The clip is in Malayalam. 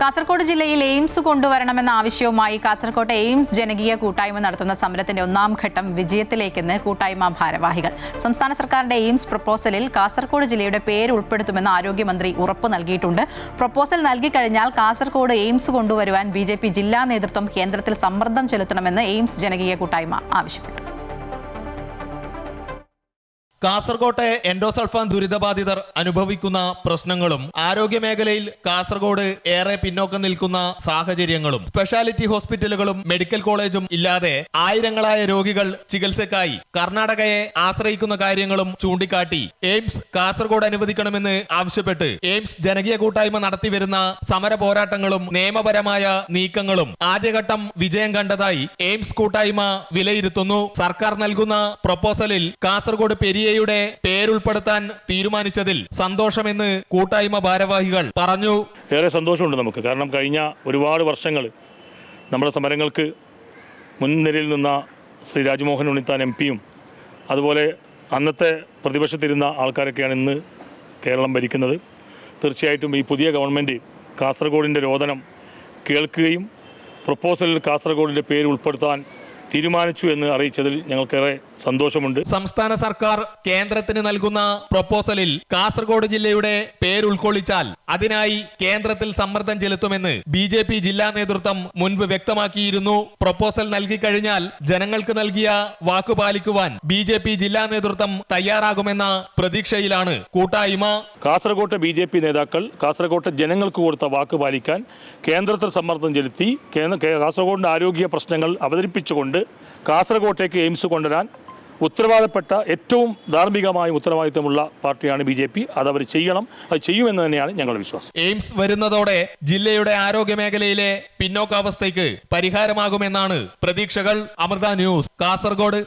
കാസർഗോഡ് ജില്ലയിൽ എയിംസ് കൊണ്ടുവരണമെന്ന ആവശ്യവുമായി കാസർകോട്ടെ എയിംസ് ജനകീയ കൂട്ടായ്മ നടത്തുന്ന സമരത്തിന്റെ ഒന്നാം ഘട്ടം വിജയത്തിലേക്കെന്ന് കൂട്ടായ്മ ഭാരവാഹികൾ. സംസ്ഥാന സർക്കാരിന്റെ എയിംസ് പ്രപ്പോസലിൽ കാസർഗോഡ് ജില്ലയുടെ പേര് ഉൾപ്പെടുത്തുമെന്ന് ആരോഗ്യമന്ത്രി ഉറപ്പ് നൽകിയിട്ടുണ്ട്. പ്രപ്പോസൽ നൽകിക്കഴിഞ്ഞാൽ കാസർഗോഡ് എയിംസ് കൊണ്ടുവരുവാൻ BJP ജില്ലാ നേതൃത്വം കേന്ദ്രത്തിൽ സമ്മർദ്ദം ചെലുത്തണമെന്ന് എയിംസ് ജനകീയ കൂട്ടായ്മ ആവശ്യപ്പെട്ടു. കാസർകോട്ടെ എൻഡോസൾഫാൻ ദുരിതബാധിതർ അനുഭവിക്കുന്ന പ്രശ്നങ്ങളും ആരോഗ്യമേഖലയിൽ കാസർഗോഡ് ഏറെ പിന്നോക്കം നിൽക്കുന്ന സാഹചര്യങ്ങളും സ്പെഷ്യാലിറ്റി ഹോസ്പിറ്റലുകളും മെഡിക്കൽ കോളേജും ഇല്ലാതെ ആയിരങ്ങളായ രോഗികൾ ചികിത്സയ്ക്കായി കർണാടകയെ ആശ്രയിക്കുന്ന കാര്യങ്ങളും ചൂണ്ടിക്കാട്ടി എയിംസ് കാസർഗോഡ് അനുവദിക്കണമെന്ന് ആവശ്യപ്പെട്ട് എയിംസ് ജനകീയ കൂട്ടായ്മ നടത്തിവരുന്ന സമര പോരാട്ടങ്ങളും നിയമപരമായ നീക്കങ്ങളും ആദ്യഘട്ടം വിജയം കണ്ടതായി എയിംസ് കൂട്ടായ്മ വിലയിരുത്തുന്നു. സർക്കാർ നൽകുന്ന പ്രപ്പോസലിൽ കാസർഗോഡ് പെരിയ യുടെ പേരുൾപ്പെടുത്താൻ തീരുമാനിച്ചതിൽ സന്തോഷമെന്ന് കൂട്ടായ്മ ഭാരവാഹികൾ പറഞ്ഞു. ഏറെ സന്തോഷമുണ്ട് നമുക്ക്. കാരണം കഴിഞ്ഞ ഒരുപാട് വർഷങ്ങൾ നമ്മുടെ സമരങ്ങൾക്ക് മുൻനിരയിൽ നിന്ന ശ്രീ രാജ്മോഹൻ ഉണ്ണിത്താൻ MP-യും അതുപോലെ അന്നത്തെ പ്രതിപക്ഷത്തിരുന്ന ആൾക്കാരൊക്കെയാണ് ഇന്ന് കേരളം ഭരിക്കുന്നത്. തീർച്ചയായിട്ടും ഈ പുതിയ ഗവൺമെൻറ് കാസർഗോഡിൻ്റെ രോദനം കേൾക്കുകയും പ്രപ്പോസലിൽ കാസർഗോഡിൻ്റെ പേര് ഉൾപ്പെടുത്താൻ തീരുമാനിച്ചു എന്ന് അറിയിച്ചതിൽ ഞങ്ങൾക്കേറെ സന്തോഷമുണ്ട്. സംസ്ഥാന സർക്കാർ കേന്ദ്രത്തിന് നൽകുന്ന പ്രപ്പോസലിൽ കാസർഗോഡ് ജില്ലയുടെ പേര് ഉൾക്കൊള്ളിച്ചാൽ അതിനായി കേന്ദ്രത്തിൽ സമ്മർദ്ദം ചെലുത്തുമെന്ന് BJP ജില്ലാ നേതൃത്വം മുൻപ് വ്യക്തമാക്കിയിരുന്നു. പ്രപ്പോസൽ നൽകിക്കഴിഞ്ഞാൽ ജനങ്ങൾക്ക് നൽകിയ വാക്കു പാലിക്കുവാൻ BJP ജില്ലാ നേതൃത്വം തയ്യാറാകുമെന്ന പ്രതീക്ഷയിലാണ് കൂട്ടായ്മ. കാസർഗോട്ടെ BJP നേതാക്കൾ കാസർഗോട്ടെ ജനങ്ങൾക്ക് കൊടുത്ത വാക്ക് പാലിക്കാൻ കേന്ദ്രത്തിൽ സമ്മർദ്ദം ചെലുത്തി കാസർഗോഡിന്റെ ആരോഗ്യ പ്രശ്നങ്ങൾ അവതരിപ്പിച്ചുകൊണ്ട് കാസർഗോട്ടേക്ക് എയിംസ് കൊണ്ടുവരാൻ ഉത്തരവാദപ്പെട്ട ഏറ്റവും ധാർമ്മികമായ ഉത്തരവാദിത്തമുള്ള പാർട്ടിയാണ് BJP. അതവർ ചെയ്യണം, അത് ചെയ്യുമെന്ന് തന്നെയാണ് ഞങ്ങളുടെ വിശ്വാസം. എയിംസ് വരുന്നതോടെ ജില്ലയുടെ ആരോഗ്യ മേഖലയിലെ പിന്നോക്കാവസ്ഥയ്ക്ക് പരിഹാരമാകുമെന്നാണ് പ്രതീക്ഷകൾ. അമൃത ന്യൂസ്, കാസർഗോഡ്.